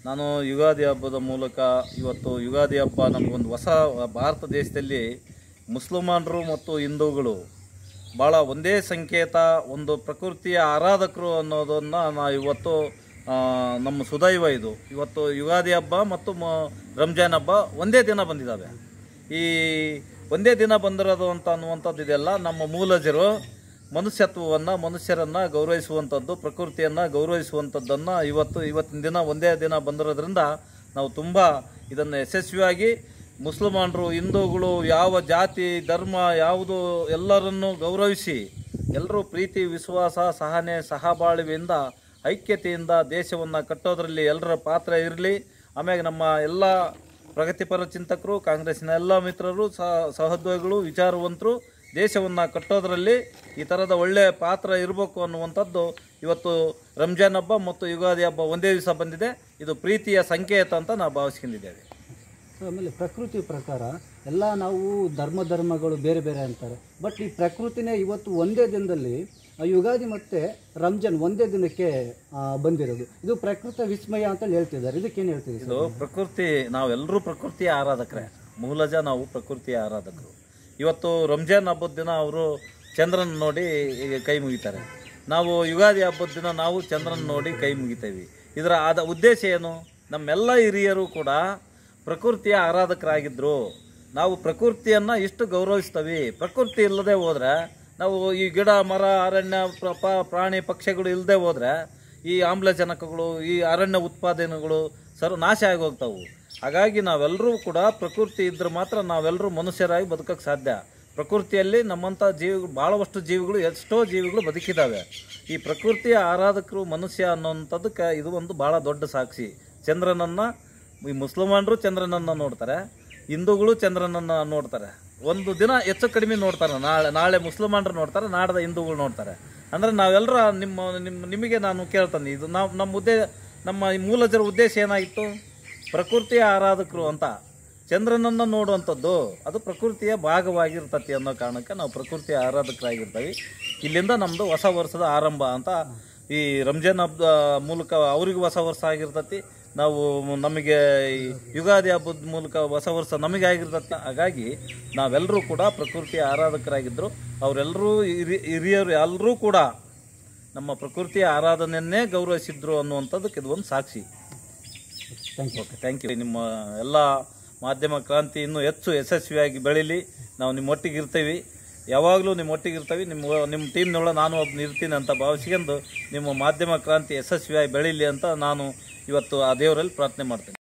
ನಾನು ಯುಗಾದಿ ಹಬ್ಬದ ಮೂಲಕ ಇವತ್ತು ಯುಗಾದಿ ಹಬ್ಬ ನಮಗೊಂದು ಹೊಸ ಭಾರತ ದೇಶದಲ್ಲಿ ಮುಸಲ್ಮಾನರು ಮತ್ತು ಹಿಂದೂಗಳು ಭಾಳ ಒಂದೇ ಸಂಕೇತ, ಒಂದು ಪ್ರಕೃತಿಯ ಆರಾಧಕರು ಅನ್ನೋದನ್ನು ನಾವು ಇವತ್ತು ನಮ್ಮ ಸುದೈವ ಇದು. ಇವತ್ತು ಯುಗಾದಿ ಹಬ್ಬ ಮತ್ತು ರಂಜಾನ್ ಹಬ್ಬ ಒಂದೇ ದಿನ ಬಂದಿದ್ದಾವೆ. ಈ ಒಂದೇ ದಿನ ಬಂದಿರೋದು ಅನ್ನುವಂಥದ್ದು ಇದೆಲ್ಲ ನಮ್ಮ ಮೂಲಜರು ಮನುಷ್ಯತ್ವವನ್ನು, ಮನುಷ್ಯರನ್ನು ಗೌರವಿಸುವಂಥದ್ದು, ಪ್ರಕೃತಿಯನ್ನು ಗೌರವಿಸುವಂಥದ್ದನ್ನು ಇವತ್ತಿನ ದಿನ ಒಂದೇ ದಿನ ಬಂದಿರೋದ್ರಿಂದ ನಾವು ತುಂಬ ಇದನ್ನು ಯಶಸ್ವಿಯಾಗಿ ಮುಸಲ್ಮಾನರು, ಹಿಂದೂಗಳು, ಯಾವ ಜಾತಿ ಧರ್ಮ ಯಾವುದು ಎಲ್ಲರನ್ನು ಗೌರವಿಸಿ ಎಲ್ಲರೂ ಪ್ರೀತಿ, ವಿಶ್ವಾಸ, ಸಹನೆ, ಸಹಬಾಳ್ವೆಯಿಂದ, ಐಕ್ಯತೆಯಿಂದ ದೇಶವನ್ನು ಕಟ್ಟೋದರಲ್ಲಿ ಎಲ್ಲರ ಪಾತ್ರ ಇರಲಿ. ಆಮೇಲೆ ನಮ್ಮ ಎಲ್ಲ ಪ್ರಗತಿಪರ ಚಿಂತಕರು, ಕಾಂಗ್ರೆಸ್ಸಿನ ಎಲ್ಲ ಮಿತ್ರರು, ಸಹೋದ್ಯೋಗಿಗಳು, ವಿಚಾರವಂತರು ದೇಶವನ್ನು ಕಟ್ಟೋದರಲ್ಲಿ ಈ ಥರದ ಒಳ್ಳೆಯ ಪಾತ್ರ ಇರಬೇಕು ಅನ್ನುವಂಥದ್ದು ಇವತ್ತು ರಂಜಾನ್ ಹಬ್ಬ ಮತ್ತು ಯುಗಾದಿ ಹಬ್ಬ ಒಂದೇ ದಿವಸ ಬಂದಿದೆ. ಇದು ಪ್ರೀತಿಯ ಸಂಕೇತ ಅಂತ ನಾವು ಭಾವಿಸ್ಕೊಂಡಿದ್ದೇವೆ. ಆಮೇಲೆ ಪ್ರಕೃತಿ ಪ್ರಕಾರ ಎಲ್ಲ ನಾವು ಧರ್ಮಗಳು ಬೇರೆ ಬೇರೆ ಅಂತಾರೆ, ಬಟ್ ಈ ಪ್ರಕೃತಿನೇ ಇವತ್ತು ಒಂದೇ ದಿನದಲ್ಲಿ ಯುಗಾದಿ ಮತ್ತು ರಂಜಾನ್ ಒಂದೇ ದಿನಕ್ಕೆ ಬಂದಿರೋದು. ಇದು ಪ್ರಕೃತಿ ವಿಸ್ಮಯ ಅಂತ ಹೇಳ್ತಿದ್ದಾರೆ. ಇದಕ್ಕೇನು ಹೇಳ್ತೀವಿ? ಇದು ಪ್ರಕೃತಿ, ನಾವೆಲ್ಲರೂ ಪ್ರಕೃತಿಯ ಆರಾಧಕರೇ. ಮೂಲಜ ನಾವು ಪ್ರಕೃತಿಯ ಆರಾಧಕರು. ಇವತ್ತು ರಂಜಾನ್ ಹಬ್ಬದ ದಿನ ಅವರು ಚಂದ್ರನ ನೋಡಿ ಕೈ ಮುಗಿತಾರೆ. ನಾವು ಯುಗಾದಿ ಹಬ್ಬದ ದಿನ ನಾವು ಚಂದ್ರನ ನೋಡಿ ಕೈ ಮುಗಿತೇವೆ. ಇದರ ಉದ್ದೇಶ ಏನು? ನಮ್ಮೆಲ್ಲ ಹಿರಿಯರು ಕೂಡ ಪ್ರಕೃತಿಯ ಆರಾಧಕರಾಗಿದ್ದರು. ನಾವು ಪ್ರಕೃತಿಯನ್ನು ಇಷ್ಟು ಗೌರವಿಸ್ತೀವಿ. ಪ್ರಕೃತಿ ಇಲ್ಲದೆ ಹೋದರೆ, ನಾವು ಈ ಗಿಡ ಮರ ಅರಣ್ಯ ಪ್ರಾಣಿ ಪಕ್ಷಿಗಳು ಇಲ್ಲದೆ ಹೋದರೆ ಈ ಆಮ್ಲಜನಕಗಳು, ಈ ಅರಣ್ಯ ಉತ್ಪಾದನೆಗಳು ನಾಶ ಆಗಿ ಹೋಗ್ತಾವೆ. ಹಾಗಾಗಿ ನಾವೆಲ್ಲರೂ ಕೂಡ ಪ್ರಕೃತಿ ಇದ್ದರೆ ಮಾತ್ರ ನಾವೆಲ್ಲರೂ ಮನುಷ್ಯರಾಗಿ ಬದುಕೋಕ್ಕೆ ಸಾಧ್ಯ. ಪ್ರಕೃತಿಯಲ್ಲಿ ನಮ್ಮಂಥ ಜೀವಿಗಳು, ಭಾಳಷ್ಟು ಜೀವಿಗಳು, ಎಷ್ಟೋ ಜೀವಿಗಳು ಬದುಕಿದ್ದಾವೆ. ಈ ಪ್ರಕೃತಿಯ ಆರಾಧಕರು ಮನುಷ್ಯ ಅನ್ನೋಂಥದ್ದಕ್ಕೆ ಇದು ಒಂದು ಭಾಳ ದೊಡ್ಡ ಸಾಕ್ಷಿ. ಚಂದ್ರನನ್ನು ಈ ಮುಸಲ್ಮಾನರು ಚಂದ್ರನನ್ನು ನೋಡ್ತಾರೆ, ಹಿಂದೂಗಳು ಚಂದ್ರನನ್ನು ನೋಡ್ತಾರೆ. ಒಂದು ದಿನ ಹೆಚ್ಚು ಕಡಿಮೆ ನೋಡ್ತಾರೆ. ನಾಳೆ ಮುಸಲ್ಮಾನರು ನೋಡ್ತಾರೆ, ನಾಡ್ದ ಹಿಂದೂಗಳು ನೋಡ್ತಾರೆ. ಅಂದರೆ ನಾವೆಲ್ಲರ ನಿಮಗೆ ನಾನು ಕೇಳ್ತಾನೆ, ಇದು ನಮ್ಮ ಮೂಲಜರ ಉದ್ದೇಶ ಏನಾಗಿತ್ತು? ಪ್ರಕೃತಿಯ ಆರಾಧಕರು ಅಂತ. ಚಂದ್ರನನ್ನು ನೋಡುವಂಥದ್ದು ಅದು ಪ್ರಕೃತಿಯ ಭಾಗವಾಗಿರ್ತತಿ ಅನ್ನೋ ಕಾರಣಕ್ಕೆ ನಾವು ಪ್ರಕೃತಿಯ ಆರಾಧಕರಾಗಿರ್ತೀವಿ. ಇಲ್ಲಿಂದ ನಮ್ಮದು ಹೊಸ ವರ್ಷದ ಆರಂಭ ಅಂತ. ಈ ರಂಜಾನ್ ಹಬ್ಬದ ಮೂಲಕ ಅವ್ರಿಗೂ ಹೊಸ ವರ್ಷ ಆಗಿರ್ತತಿ, ನಮಗೆ ಯುಗಾದಿ ಹಬ್ಬದ ಮೂಲಕ ಹೊಸ ವರ್ಷ ನಮಗೆ ಆಗಿರ್ತತಿ. ಹಾಗಾಗಿ ನಾವೆಲ್ಲರೂ ಕೂಡ ಪ್ರಕೃತಿಯ ಆರಾಧಕರಾಗಿದ್ದರು. ಅವರೆಲ್ಲರೂ ಹಿರಿಯರು ಎಲ್ಲರೂ ಕೂಡ ನಮ್ಮ ಪ್ರಕೃತಿಯ ಆರಾಧನೆಯನ್ನೇ ಗೌರವಿಸಿದ್ರು ಅನ್ನುವಂಥದ್ದಕ್ಕೆ ಇದು ಒಂದು ಸಾಕ್ಷಿ. Thank you. ನಿಮ್ಮ ಎಲ್ಲ ಮಾಧ್ಯಮ ಕ್ರಾಂತಿ ಇನ್ನೂ ಹೆಚ್ಚು ಯಶಸ್ವಿಯಾಗಿ ಬೆಳೀಲಿ. ನಾವು ನಿಮ್ಮೊಟ್ಟಿಗೆ ಇರ್ತೀವಿ, ಯಾವಾಗಲೂ ನಿಮ್ಮೊಟ್ಟಿಗೆ ಇರ್ತೀವಿ. ನಿಮ್ಮ ಟೀಮ್ನೊಳಗೆ ನಾನು ಒಬ್ಬನು ಇರ್ತೀನಿ ಅಂತ ಭಾವಿಸ್ಕೊಂಡು ನಿಮ್ಮ ಮಾಧ್ಯಮ ಕ್ರಾಂತಿ ಯಶಸ್ವಿಯಾಗಿ ಬೆಳೀಲಿ ಅಂತ ನಾನು ಇವತ್ತು ಆ ದೇವರಲ್ಲಿ ಪ್ರಾರ್ಥನೆ ಮಾಡ್ತೇನೆ.